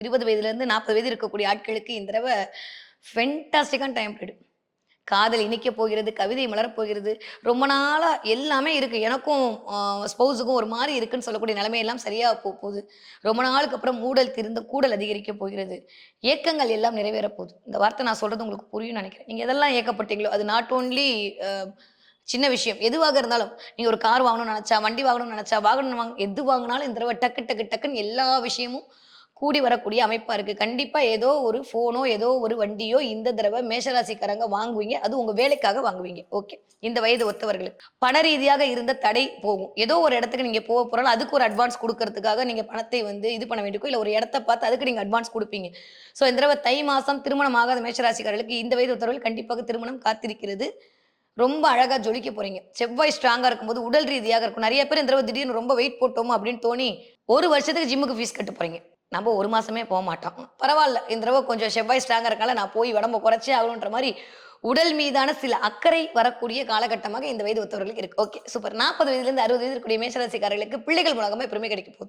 20 வயதிலிருந்து 40 வயது இருக்கக்கூடிய ஆட்களுக்கு இந்த தடவ ஃபென்டாஸ்டிக்கான டைம் பீரியட். காதல் இனிக்கப் போகிறது, கவிதை மலரப் போகிறது. ரொம்ப நாளா எல்லாமே இருக்கு. எனக்கும் ஸ்பௌஸுக்கும் ஒரு மாரி இருக்குன்னு சொல்லக்கூடிய நிலைமை எல்லாம் சரியா போகுது. ரொம்ப நாளுக்கு அப்புறம் மூடல் திருந்து கூடல் அதிகரிக்கப் போகிறது. ஏக்கங்கள் எல்லாம் நிறைவேறப் போகுது. இந்த வார்த்தை நான் சொல்றது உங்களுக்கு புரியும்னு நெனைக்கிறேன். நீங்க எதெல்லாம் ஏக்கப்பட்டீங்களோ, அது நாட் ஒன்லி அ சின்ன விஷயம். எதுவாக இருந்தாலும், நீங்க ஒரு கார் வாங்கணும்னு நெனச்சா, வண்டி வாங்கணும்னு நெனச்சா, வாகனம் எது வாங்குனாலும் இந்த தடவ டக்கு டக்கு டக்குன்னு எல்லா விஷயமும் கூடி வரக்கூடிய அமைப்பா இருக்கு. கண்டிப்பா ஏதோ ஒரு ஃபோனோ, ஏதோ ஒரு வண்டியோ இந்த தடவ மேஷராசிக்காரங்க வாங்குவீங்க. அது உங்க வேலைக்காக வாங்குவீங்க. ஓகே. இந்த வயது ஒத்தவர்களுக்கு. பண ரீதியாக இருந்த தடை போகும். ஏதோ ஒரு இடத்துக்கு நீங்க போறனால அதுக்கு ஒரு அட்வான்ஸ் குடுக்கறதுக்காக நீங்க பணத்தை இது பண்ண வேண்டியிருக்கும். இல்ல ஒரு இடத்த பார்த்து அதுக்கு நீங்க அட்வான்ஸ் குடுப்பீங்க. ஸோ இந்த தடவ தை மாசம் திருமணம் ஆகாத மேஷராசிக்காரர்களுக்கு இந்த வயது ஒத்தவர்கள் கண்டிப்பாக திருமணம் காத்திருக்கிறது. ரொம்ப அழகா ஜொலிக்க போறீங்க. செவ்வாய் ஸ்ட்ராங்கா இருக்கும்போது உடல் ரீதியாக இருக்கும். நெறைய பேர் இந்த தடவ திடீர்னு ரொம்ப வெயிட் போட்டோமா அப்படின்னு தோணி, 1 வருஷத்துக்கு ஜிம்முக்கு ஃபீஸ் கட்ட போறீங்க. நம்ம 1 மாசமே போமாட்டோம். பரவால்ல. இந்த தடவ கொஞ்சம் செவ்வாய் ஸ்ட்ராங்கா இருக்கனால நான் போய் உடம்ப குறைச்சே ஆகணுன்ற மாரி, உடல் மீதான சில அக்கறை வரக்கூடிய காலகட்டமாக இந்த வயது ஒத்தவர்களுக்கு இருக்கு. ஓகே. சூப்பர். 40 வயதிலிருந்து 60 வயது இருக்கக்கூடிய மேஷராசிக்காரர்களுக்கு பிள்ளைகள் மூலமா பெருமை கிடைக்க போகுது.